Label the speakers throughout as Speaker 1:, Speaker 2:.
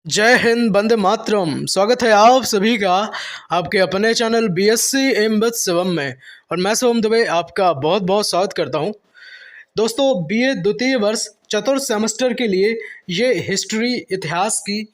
Speaker 1: जय हिंद, वंदे मातरम। स्वागत है आप सभी का आपके अपने channel BSc M with Shivam में। और मैं शिवम दुबे आपका बहुत बहुत स्वागत करता हूं। दोस्तों, बीए द्वितीय वर्ष चतुर्थ सेमेस्टर के लिए ये हिस्ट्री इतिहास की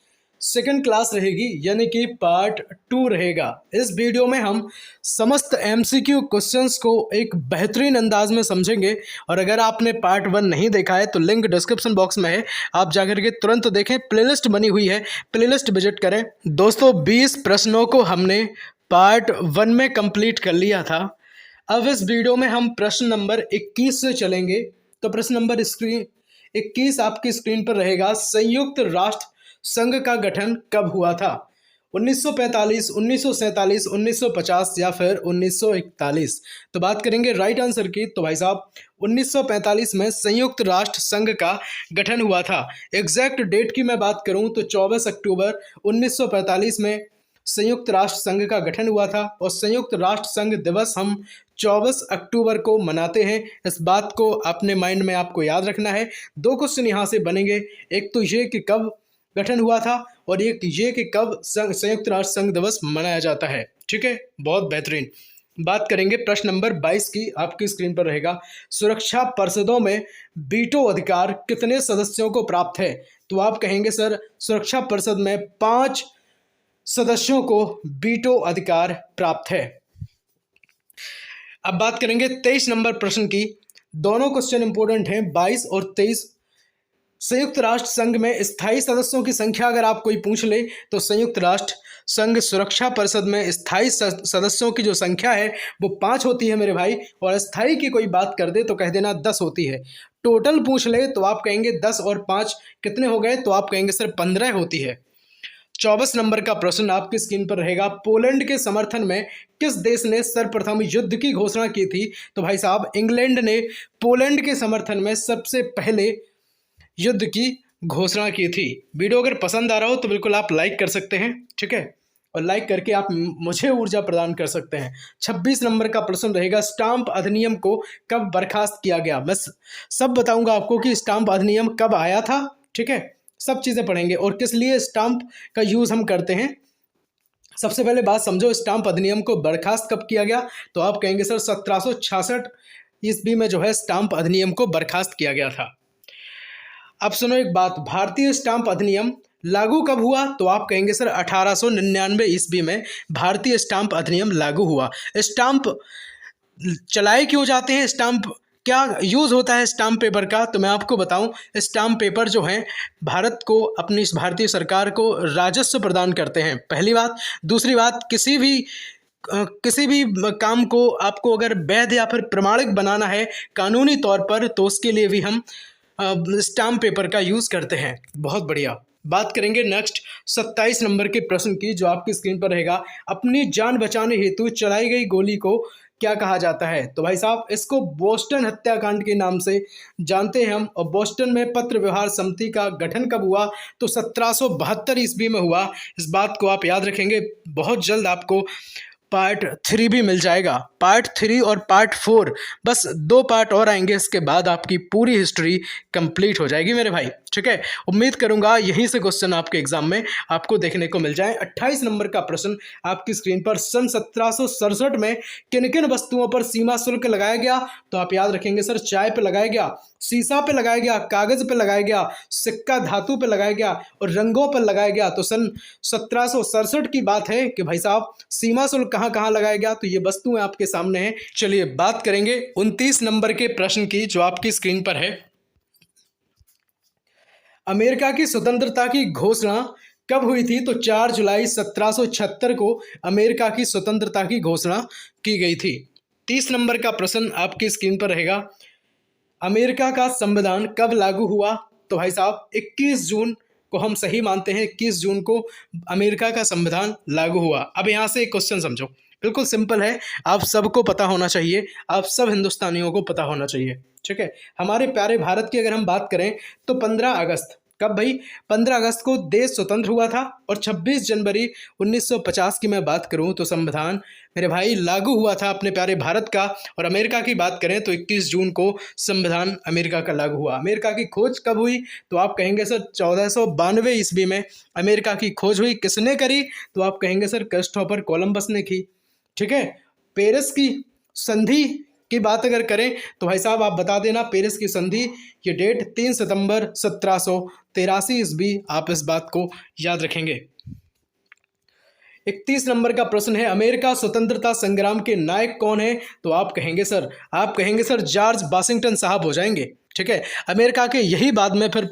Speaker 1: सेकंड क्लास रहेगी, यानी कि पार्ट 2 रहेगा। इस वीडियो में हम समस्त एमसीक्यू क्वेश्चंस को एक बेहतरीन अंदाज में समझेंगे। और अगर आपने पार्ट 1 नहीं देखा है तो लिंक डिस्क्रिप्शन बॉक्स में है, आप जाकर के तुरंत देखें। प्लेलिस्ट बनी हुई है, प्लेलिस्ट विजिट करें। दोस्तों, 20 प्रश्नों को हमने पार्ट 1 में कंप्लीट कर लिया था। अब इस वीडियो में हम प्रश्न नंबर 21 से चलेंगे। तो प्रश्न नंबर 21 आपकी स्क्रीन पर रहेगा। संयुक्त राष्ट्र संघ का गठन कब हुआ था? 1945, 1947, 1950 या फिर 1941? तो बात करेंगे राइट आंसर की। तो भाई साहब, 1945 में संयुक्त राष्ट्र संघ का गठन हुआ था। एग्जैक्ट डेट की मैं बात करूं तो 24 अक्टूबर 1945 में संयुक्त राष्ट्र संघ का गठन हुआ था। और संयुक्त राष्ट्र संघ दिवस हम 24 अक्टूबर को मनाते हैं। इस बात को अपने माइंड में आपको याद रखना है। दो क्वेश्चन यहाँ से बनेंगे, एक तो ये कि कब गठन हुआ था और एक ये कि कब संयुक्त राष्ट्र संघ दिवस मनाया जाता है। ठीक है, बहुत बेहतरीन। बात करेंगे प्रश्न नंबर 22 की, आपकी स्क्रीन पर रहेगा। सुरक्षा परिषदों में वीटो अधिकार कितने सदस्यों को प्राप्त है? तो आप कहेंगे सर, सुरक्षा परिषद में 5 सदस्यों को वीटो अधिकार प्राप्त है। अब बात करेंगे 23 नंबर प्रश्न की। दोनों क्वेश्चन इंपोर्टेंट हैं, 22 और 23। संयुक्त राष्ट्र संघ में स्थायी सदस्यों की संख्या अगर आप कोई पूछ ले तो संयुक्त राष्ट्र संघ सुरक्षा परिषद में स्थायी सदस्यों की जो संख्या है वो 5 होती है मेरे भाई। और अस्थायी की कोई बात कर दे तो कह देना 10 होती है। टोटल पूछ ले तो आप कहेंगे 10 और 5 कितने हो गए? तो आप कहेंगे सर 15 होती है। 24 नंबर का प्रश्न आपकी स्क्रीन पर रहेगा। पोलैंड के समर्थन में किस देश ने सर्वप्रथम युद्ध की घोषणा की थी? तो भाई साहब, इंग्लैंड ने पोलैंड के समर्थन में सबसे पहले युद्ध की घोषणा की थी। वीडियो अगर पसंद आ रहा हो तो बिल्कुल आप लाइक कर सकते हैं, ठीक है, और लाइक करके आप मुझे ऊर्जा प्रदान कर सकते हैं। 26 नंबर का प्रश्न रहेगा। स्टाम्प अधिनियम को कब बर्खास्त किया गया? मैं सब बताऊंगा आपको कि स्टाम्प अधिनियम कब आया था, ठीक है, सब चीज़ें पढ़ेंगे और किस लिए स्टाम्प का यूज़ हम करते हैं। सबसे पहले बात समझो, स्टाम्प अधिनियम को बर्खास्त कब किया गया? तो आप कहेंगे सर 1766 ईस्वी में जो है स्टाम्प अधिनियम को बर्खास्त किया गया था। अब सुनो एक बात, भारतीय स्टाम्प अधिनियम लागू कब हुआ? तो आप कहेंगे सर 1899 ईस्वी में भारतीय स्टाम्प अधिनियम लागू हुआ। स्टाम्प चलाए क्यों जाते हैं? स्टाम्प क्या यूज़ होता है स्टाम्प पेपर का? तो मैं आपको बताऊं, स्टाम्प पेपर जो हैं भारत को, अपनी भारतीय सरकार को राजस्व प्रदान करते हैं, पहली बात। दूसरी बात, किसी भी काम को आपको अगर वैध या फिर प्रमाणिक बनाना है कानूनी तौर पर, तो उसके लिए भी हम स्टाम्प पेपर का यूज़ करते हैं। बहुत बढ़िया। बात करेंगे नेक्स्ट 27 नंबर के प्रश्न की, जो आपकी स्क्रीन पर रहेगा। अपनी जान बचाने हेतु चलाई गई गोली को क्या कहा जाता है? तो भाई साहब, इसको बोस्टन हत्याकांड के नाम से जानते हैं हम। और बोस्टन में पत्र व्यवहार समिति का गठन कब हुआ? तो 1772 ईस्वी में हुआ। इस बात को आप याद रखेंगे। बहुत जल्द आपको पार्ट 3 भी मिल जाएगा। पार्ट 3 और पार्ट 4, बस 2 पार्ट और आएंगे, इसके बाद आपकी पूरी हिस्ट्री कंप्लीट हो जाएगी मेरे भाई, ठीक है। उम्मीद करूंगा यहीं से क्वेश्चन आपके एग्जाम में आपको देखने को मिल जाए। 28 नंबर का प्रश्न आपकी स्क्रीन पर। सन 1767 में किन किन वस्तुओं पर सीमा शुल्क लगाया गया? तो आप याद रखेंगे सर, चाय पे लगाया गया, शीशा पे लगाया गया, कागज पे लगाया गया, सिक्का धातु पे लगाया गया और रंगों पर लगाया गया। तो सन 1767 की बात है कि भाई साहब, सीमा शुल्क कहां कहां लगाया गया, तो ये वस्तुएं आपके सामने हैं। चलिए बात करेंगे 29 नंबर के प्रश्न की, जो आपकी स्क्रीन पर है। अमेरिका की स्वतंत्रता की घोषणा कब हुई थी? तो 4 जुलाई 1776 को अमेरिका की स्वतंत्रता की घोषणा की गई थी। 30 नंबर का प्रश्न आपकी स्क्रीन पर रहेगा। अमेरिका का संविधान कब लागू हुआ? तो भाई साहब, 21 जून को हम सही मानते हैं। 21 जून को अमेरिका का संविधान लागू हुआ। अब यहाँ से एक क्वेश्चन समझो, बिल्कुल सिंपल है, आप सबको पता होना चाहिए, आप सब हिंदुस्तानियों को पता होना चाहिए, ठीक है। हमारे प्यारे भारत की अगर हम बात करें तो 15 अगस्त कब भाई? 15 अगस्त को देश स्वतंत्र हुआ था और 26 जनवरी 1950 की मैं बात करूं तो संविधान मेरे भाई लागू हुआ था अपने प्यारे भारत का। और अमेरिका की बात करें तो 21 जून को संविधान अमेरिका का लागू हुआ। अमेरिका की खोज कब हुई? तो आप कहेंगे सर 1492 ईस्वी में अमेरिका की खोज हुई। किसने करी? तो आप कहेंगे सर क्रिस्टोफर कोलंबस ने की। ठीक है। पेरिस की संधि की बात अगर करें तो भाई साहब आप बता देना, पेरिस की संधि ये डेट 3 सितंबर 1783 ईस्वी, आप इस बात को याद रखेंगे। 31 नंबर का प्रश्न है, अमेरिका स्वतंत्रता संग्राम के नायक कौन है? तो आप कहेंगे सर जॉर्ज वाशिंगटन साहब हो जाएंगे। ठीक है। अमेरिका के यही बाद में फिर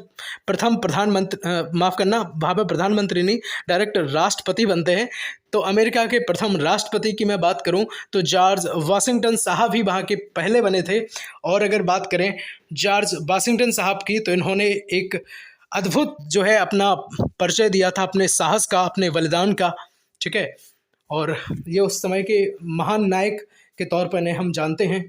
Speaker 1: प्रथम प्रधानमंत्री, माफ करना, वहाँ पर प्रधानमंत्री नहीं, डायरेक्ट राष्ट्रपति बनते हैं। तो अमेरिका के प्रथम राष्ट्रपति की मैं बात करूं तो जॉर्ज वाशिंगटन साहब ही वहाँ के पहले बने थे। और अगर बात करें जॉर्ज वाशिंगटन साहब की तो इन्होंने एक अद्भुत जो है अपना परिचय दिया था अपने साहस का, अपने बलिदान का। ठीक है। और ये उस समय के महान नायक के तौर पर इन्हें हम जानते हैं।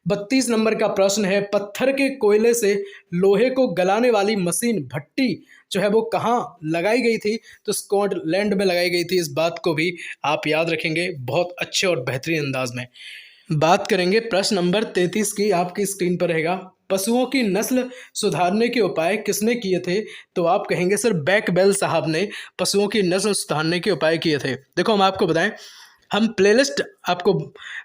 Speaker 1: 32 नंबर का प्रश्न है, पत्थर के कोयले से लोहे को गलाने वाली मशीन भट्टी जो है वो कहाँ लगाई गई थी? तो स्कॉटलैंड में लगाई गई थी। इस बात को भी आप याद रखेंगे बहुत अच्छे और बेहतरीन अंदाज में। बात करेंगे प्रश्न नंबर 33 की, आपकी स्क्रीन पर रहेगा। पशुओं की नस्ल सुधारने के उपाय किसने किए थे? तो आप कहेंगे सर बैकबेल साहब ने पशुओं की नस्ल सुधारने के उपाय किए थे। देखो हम आपको बताएं, हम प्लेलिस्ट आपको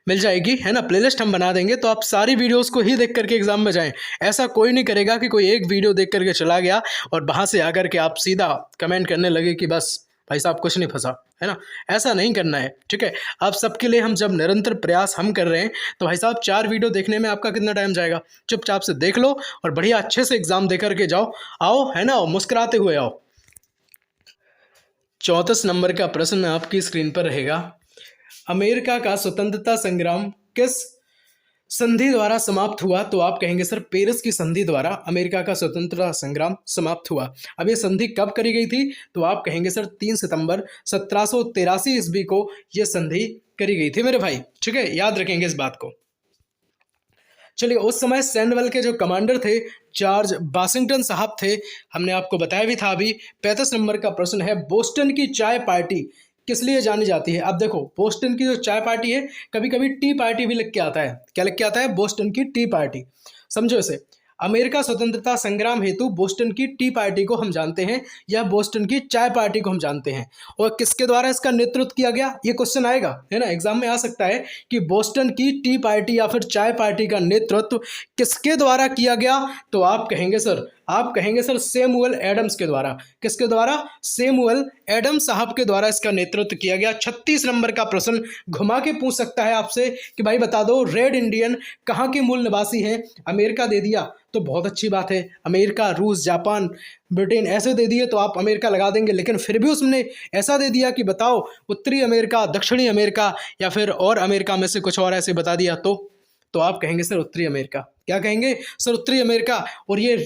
Speaker 1: मिल जाएगी, है ना, प्लेलिस्ट हम बना देंगे, तो आप सारी वीडियोस को ही देख करके एग्जाम में जाएं। ऐसा कोई नहीं करेगा कि कोई एक वीडियो देख करके चला गया और वहाँ से आकर के आप सीधा कमेंट करने लगे कि बस भाई साहब कुछ नहीं फंसा, है ना। ऐसा नहीं करना है। ठीक है। आप सबके लिए हम जब निरंतर प्रयास हम कर रहे हैं तो भाई साहब 4 वीडियो देखने में आपका कितना टाइम जाएगा? चुपचाप से देख लो और बढ़िया अच्छे से एग्जाम दे करके जाओ, आओ, है ना, मुस्कुराते हुए आओ। 34 नंबर का प्रश्न आपकी स्क्रीन पर रहेगा, अमेरिका का स्वतंत्रता संग्राम किस संधि द्वारा समाप्त हुआ? तो आप कहेंगे सर पेरिस की संधि द्वारा अमेरिका का स्वतंत्रता संग्राम समाप्त हुआ। अब ये संधि कब करी गई थी? तो आप कहेंगे सर 3 सितंबर 1783 ईस्वी को यह संधि करी गई थी मेरे भाई। ठीक है, याद रखेंगे इस बात को। चलिए, उस समय सैन्य बल के जो कमांडर थे जॉर्ज वाशिंगटन साहब थे, हमने आपको बताया भी था अभी। 35 नंबर का प्रश्न है, बोस्टन की चाय पार्टी किस लिए जानी जाती है? अब देखो, बोस्टन की जो चाय पार्टी है, कभी कभी टी पार्टी भी लिख के आता है। क्या लिख के आता है? बोस्टन की टी पार्टी। समझो इसे, अमेरिका स्वतंत्रता संग्राम हेतु बोस्टन की टी पार्टी को हम जानते हैं या बोस्टन की चाय पार्टी को हम जानते हैं। और किसके द्वारा इसका नेतृत्व किया गया? ये क्वेश्चन आएगा, है ना, एग्जाम में आ सकता है कि बोस्टन की टी पार्टी या फिर चाय पार्टी का नेतृत्व किसके द्वारा किया गया? तो आप कहेंगे सर सैमुअल एडम्स के द्वारा। किसके द्वारा? सैमुअल एडम्स साहब के द्वारा इसका नेतृत्व किया गया। 36 नंबर का प्रश्न घुमा के पूछ सकता है आपसे कि भाई बता दो रेड इंडियन कहाँ के मूल निवासी हैं? अमेरिका दे दिया तो बहुत अच्छी बात है, अमेरिका, रूस, जापान, ब्रिटेन ऐसे दे दिए तो आप अमेरिका लगा देंगे। लेकिन फिर भी उसने ऐसा दे दिया कि बताओ उत्तरी अमेरिका, दक्षिणी अमेरिका या फिर और अमेरिका में से कुछ और ऐसे बता दिया तो आप कहेंगे सर उत्तरी अमेरिका। क्या कहेंगे सर? उत्तरी अमेरिका। और ये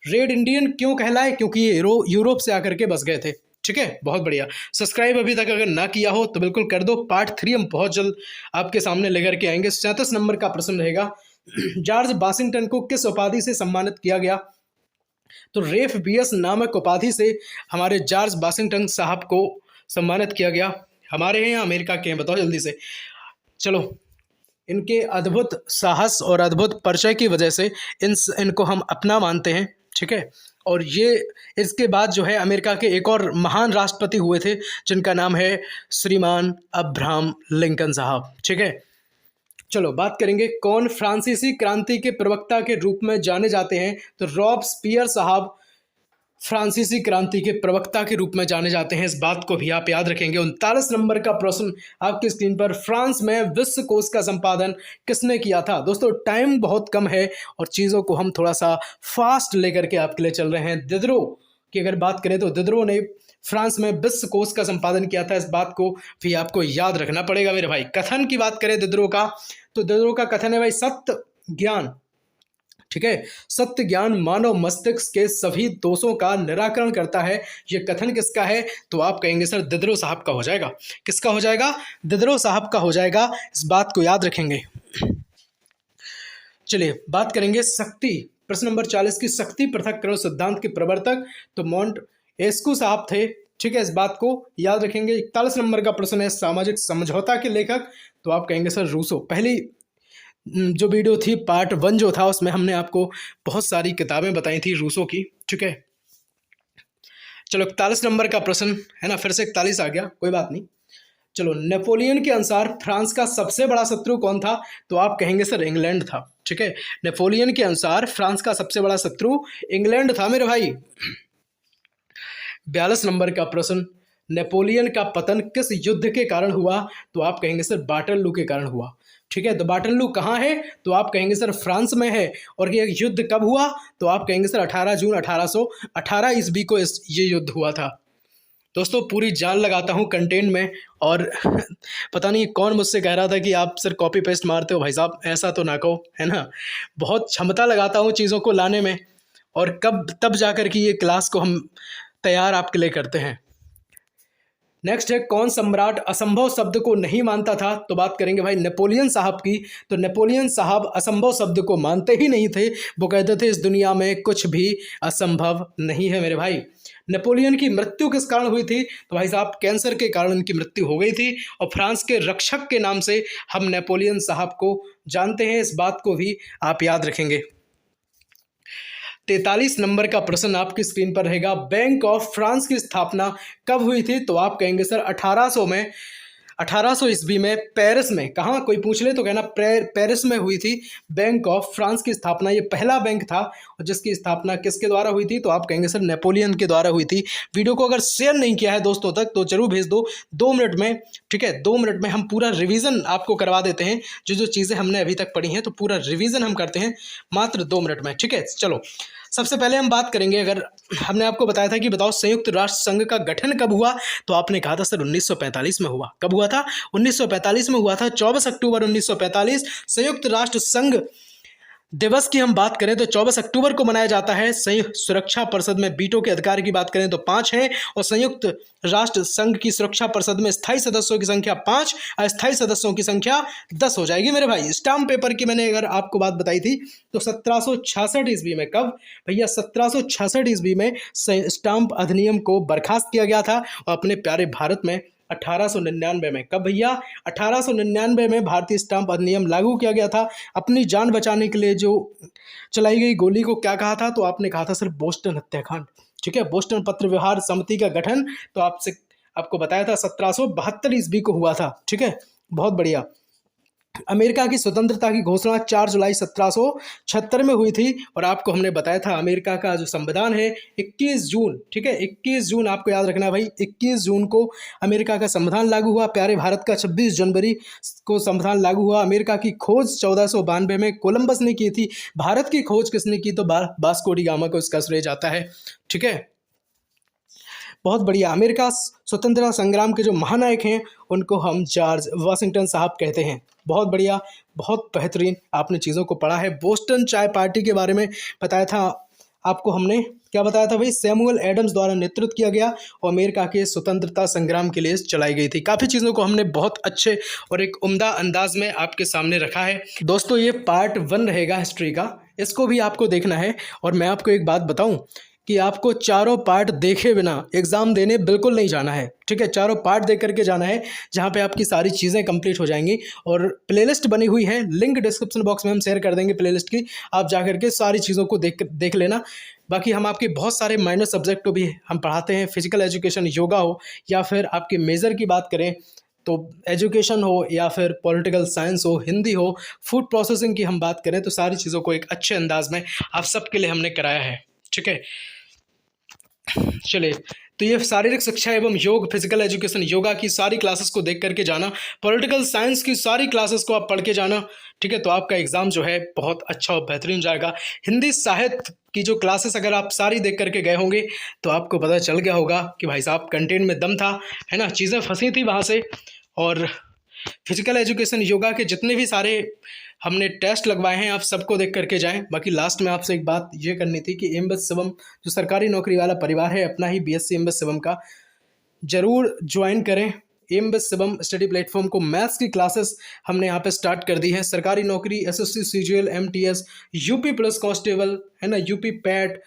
Speaker 1: रेड इंडियन क्यों कहलाए? क्योंकि ये यूरोप से आकर के बस गए थे। ठीक है, बहुत बढ़िया। सब्सक्राइब अभी तक अगर ना किया हो तो बिल्कुल कर दो। पार्ट 3 हम बहुत जल्द आपके सामने लेकर के आएंगे। 37 नंबर का प्रश्न रहेगा, जॉर्ज वाशिंगटन को किस उपाधि से सम्मानित किया गया? तो रेफ बियस नामक उपाधि से हमारे जॉर्ज वाशिंगटन साहब को सम्मानित किया गया। हमारे हैं या अमेरिका के हैं? बताओ जल्दी से। चलो, इनके अद्भुत साहस और अद्भुत परिचय की वजह से इनको हम अपना मानते हैं। ठीक है। और ये इसके बाद जो है अमेरिका के एक और महान राष्ट्रपति हुए थे जिनका नाम है श्रीमान अब्राहम लिंकन साहब। ठीक है। चलो, बात करेंगे कौन फ्रांसीसी क्रांति के प्रवक्ता के रूप में जाने जाते हैं? तो रॉबस्पियर साहब फ्रांसीसी क्रांति के प्रवक्ता के रूप में जाने जाते हैं। इस बात को भी आप याद रखेंगे। 39 नंबर का प्रश्न आपकी स्क्रीन पर, फ्रांस में विश्व कोश का संपादन किसने किया था? दोस्तों टाइम बहुत कम है और चीज़ों को हम थोड़ा सा फास्ट लेकर के आपके लिए चल रहे हैं। दिदरो की अगर बात करें तो दिदरो ने फ्रांस में विश्व कोश का संपादन किया था। इस बात को भी आपको याद रखना पड़ेगा मेरे भाई। कथन की बात करें दिदरो का, तो दिदरो का कथन है भाई सत्य ज्ञान। ठीक है, सत्य ज्ञान मानव मस्तिष्क के सभी दोषों का निराकरण करता है। ये कथन किसका है? तो आप कहेंगे सर दिदरो साहब का हो जाएगा। किसका हो जाएगा? दिदरो साहब का हो जाएगा। इस बात को याद रखेंगे। चलिए, बात करेंगे शक्ति प्रश्न नंबर 40 की शक्ति पृथक्करण सिद्धांत के प्रवर्तक तो मोंटेस्क्यू साहब थे। ठीक है, इस बात को याद रखेंगे। 41 नंबर का प्रश्न है सामाजिक समझौता के लेखक तो आप कहेंगे सर रूसो। पहली जो वीडियो थी पार्ट 1 जो था उसमें हमने आपको बहुत सारी किताबें बताई थी रूसो की। ठीक है, चलो 41 नंबर का प्रश्न है ना, फिर से 41 आ गया, कोई बात नहीं। चलो, नेपोलियन के अनुसार फ्रांस का सबसे बड़ा शत्रु कौन था तो आप कहेंगे सर इंग्लैंड था। ठीक है, नेपोलियन के अनुसार फ्रांस का सबसे बड़ा शत्रु इंग्लैंड था मेरे भाई। 42 नंबर का प्रश्न, नेपोलियन का पतन किस युद्ध के कारण हुआ तो आप कहेंगे सर वाटरलू के कारण हुआ। ठीक है, तो वाटरलू कहाँ है तो आप कहेंगे सर फ्रांस में है। और ये युद्ध कब हुआ तो आप कहेंगे सर 18 जून 1818 ईस्वी को ये युद्ध हुआ था। दोस्तों पूरी जान लगाता हूँ कंटेंट में, और पता नहीं कौन मुझसे कह रहा था कि आप सर कॉपी पेस्ट मारते हो। भाई साहब ऐसा तो ना कहो, है ना। बहुत क्षमता लगाता हूँ चीज़ों को लाने में, और कब तब जाकर कि ये क्लास को हम तैयार आपके लिए करते हैं। नेक्स्ट है, कौन सम्राट असंभव शब्द को नहीं मानता था तो बात करेंगे भाई नेपोलियन साहब की। तो नेपोलियन साहब असंभव शब्द को मानते ही नहीं थे, वो कहते थे इस दुनिया में कुछ भी असंभव नहीं है मेरे भाई। नेपोलियन की मृत्यु किस कारण हुई थी तो भाई साहब कैंसर के कारण उनकी मृत्यु हो गई थी, और फ्रांस के रक्षक के नाम से हम नेपोलियन साहब को जानते हैं, इस बात को भी आप याद रखेंगे। 43 नंबर का प्रश्न आपकी स्क्रीन पर रहेगा, बैंक ऑफ फ्रांस की स्थापना कब हुई थी तो आप कहेंगे सर 1800 ईस्वी में पेरिस में। कहाँ कोई पूछ ले तो कहना पेरिस में हुई थी बैंक ऑफ फ्रांस की स्थापना। ये पहला बैंक था और जिसकी स्थापना किसके द्वारा हुई थी तो आप कहेंगे सर नेपोलियन के द्वारा हुई थी। वीडियो को अगर शेयर नहीं किया है दोस्तों तक तो जरूर भेज दो 2 मिनट में। ठीक है, 2 मिनट में हम पूरा रिवीजन आपको करवा देते हैं, जो चीज़ें हमने अभी तक पढ़ी हैं तो पूरा रिवीजन हम करते हैं मात्र 2 मिनट में। ठीक है, चलो सबसे पहले हम बात करेंगे, अगर हमने आपको बताया था कि बताओ संयुक्त राष्ट्र संघ का गठन कब हुआ तो आपने कहा था सर 1945 में हुआ। कब हुआ था 1945 में हुआ था, 24 अक्टूबर 1945। संयुक्त राष्ट्र संघ दिवस की हम बात करें तो 24 अक्टूबर को मनाया जाता है। संयुक्त सुरक्षा परिषद में वीटो के अधिकार की बात करें तो 5 है, और संयुक्त राष्ट्र संघ की सुरक्षा परिषद में स्थायी सदस्यों की संख्या 5, अस्थायी सदस्यों की संख्या 10 हो जाएगी मेरे भाई। स्टाम्प पेपर की मैंने अगर आपको बात बताई थी तो 1766 ईस्वी में, कब भैया 1766 ईस्वी में स्टाम्प अधिनियम को बर्खास्त किया गया था, और अपने प्यारे भारत में 1899 में। कब भैया 1899 में भारतीय स्टाम्प अधिनियम लागू किया गया था। अपनी जान बचाने के लिए जो चलाई गई गोली को क्या कहा था तो आपने कहा था सर बोस्टन हत्याकांड। ठीक है, बोस्टन पत्र व्यवहार समिति का गठन तो आपको बताया था 1772 ईस्वी को हुआ था। ठीक है, बहुत बढ़िया। अमेरिका की स्वतंत्रता की घोषणा 4 जुलाई 1776 में हुई थी, और आपको हमने बताया था अमेरिका का जो संविधान है 21 जून, ठीक है 21 जून आपको याद रखना है भाई, 21 जून को अमेरिका का संविधान लागू हुआ। प्यारे भारत का 26 जनवरी को संविधान लागू हुआ। अमेरिका की खोज 1492 में कोलंबस ने की थी। भारत की खोज किसने की तो वास्को डी गामा को इसका श्रेय जाता है। ठीक है, बहुत बढ़िया। अमेरिका स्वतंत्रता संग्राम के जो महानायक हैं उनको हम जॉर्ज वाशिंगटन साहब कहते हैं। बहुत बढ़िया, बहुत बेहतरीन आपने चीज़ों को पढ़ा है। बोस्टन चाय पार्टी के बारे में बताया था आपको हमने, क्या बताया था भाई, सैमुअल एडम्स द्वारा नेतृत्व किया गया और अमेरिका के स्वतंत्रता संग्राम के लिए चलाई गई थी। काफ़ी चीज़ों को हमने बहुत अच्छे और एक उम्दा अंदाज में आपके सामने रखा है। दोस्तों ये पार्ट 1 रहेगा हिस्ट्री का, इसको भी आपको देखना है। और मैं आपको एक बात बताऊं कि आपको चारों पार्ट देखे बिना एग्ज़ाम देने बिल्कुल नहीं जाना है। ठीक है, चारों पार्ट देख करके जाना है, जहाँ पे आपकी सारी चीज़ें कंप्लीट हो जाएंगी। और प्लेलिस्ट बनी हुई है, लिंक डिस्क्रिप्शन बॉक्स में हम शेयर कर देंगे प्लेलिस्ट की, आप जा करके सारी चीज़ों को देख लेना। बाकी हम आपके बहुत सारे माइनर सब्जेक्ट को भी हम पढ़ाते हैं, फिजिकल एजुकेशन, योगा हो, या फिर आपके मेजर की बात करें तो एजुकेशन हो, या फिर पॉलिटिकल साइंस हो, हिंदी हो, फूड प्रोसेसिंग की हम बात करें तो सारी चीज़ों को एक अच्छे अंदाज में आप सबके लिए हमने कराया है। ठीक है, चलिए, तो ये शारीरिक शिक्षा एवं योग, फिजिकल एजुकेशन, योगा की सारी क्लासेस को देख करके जाना, पॉलिटिकल साइंस की सारी क्लासेस को आप पढ़ के जाना। ठीक है, तो आपका एग्जाम जो है बहुत अच्छा और बेहतरीन जाएगा। हिंदी साहित्य की जो क्लासेस अगर आप सारी देख करके गए होंगे तो आपको पता चल गया होगा कि भाई साहब कंटेंट में दम था, है ना, चीज़ें फंसी थी वहाँ से। और फिजिकल एजुकेशन, योगा के जितने भी सारे हमने टेस्ट लगवाए हैं आप सबको देख करके जाएं। बाकी लास्ट में आपसे एक बात ये करनी थी कि एमबेस शिवम जो सरकारी नौकरी वाला परिवार है, अपना ही बीएससी एमबेस शिवम का ज़रूर ज्वाइन करें। एमबीएस शिवम स्टडी प्लेटफॉर्म को मैथ्स की क्लासेस हमने यहाँ पे स्टार्ट कर दी है। सरकारी नौकरी, SSC, CGL, MTS, UP police constable है ना, यूपी पैट,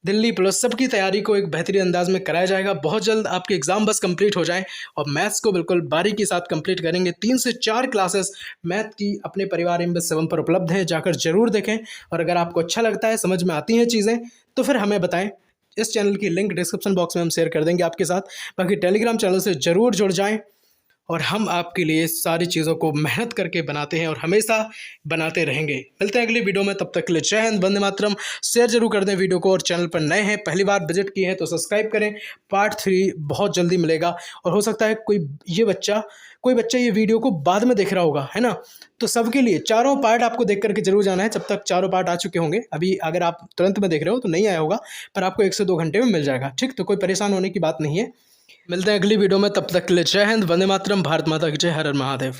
Speaker 1: दिल्ली पुलिस, सबकी तैयारी को एक बेहतरीन अंदाज में कराया जाएगा। बहुत जल्द आपके एग्जाम बस कंप्लीट हो जाएं और मैथ्स को बिल्कुल बारीकी के साथ कंप्लीट करेंगे। 3 से 4 क्लासेस मैथ की अपने परिवार एमबीएस 7 पर उपलब्ध है, जाकर जरूर देखें। और अगर आपको अच्छा लगता है, समझ में आती हैं चीज़ें, तो फिर हमें बताएं। इस चैनल की लिंक डिस्क्रिप्शन बॉक्स में हम शेयर कर देंगे आपके साथ। बाकी टेलीग्राम चैनल से ज़रूर जुड़ जाएं और हम आपके लिए सारी चीज़ों को मेहनत करके बनाते हैं और हमेशा बनाते रहेंगे। मिलते हैं अगली वीडियो में, तब तक के लिए जय हिंद, वंदे मातरम। शेयर जरूर कर दें वीडियो को और चैनल पर नए हैं, पहली बार विजिट किए हैं तो सब्सक्राइब करें। पार्ट 3 बहुत जल्दी मिलेगा और हो सकता है कोई बच्चा ये वीडियो को बाद में देख रहा होगा, है ना। तो सबके लिए चारों पार्ट आपको देख करके जरूर जाना है, जब तक चारों पार्ट आ चुके होंगे। अभी अगर आप तुरंत में देख रहे हो तो नहीं आया होगा, पर आपको 1 से 2 घंटे में मिल जाएगा, ठीक। तो कोई परेशान होने की बात नहीं है। मिलते हैं अगली वीडियो में, तब तक के लिए जय हिंद, वंदे मातरम, भारत माता की जय, हर हर महादेव।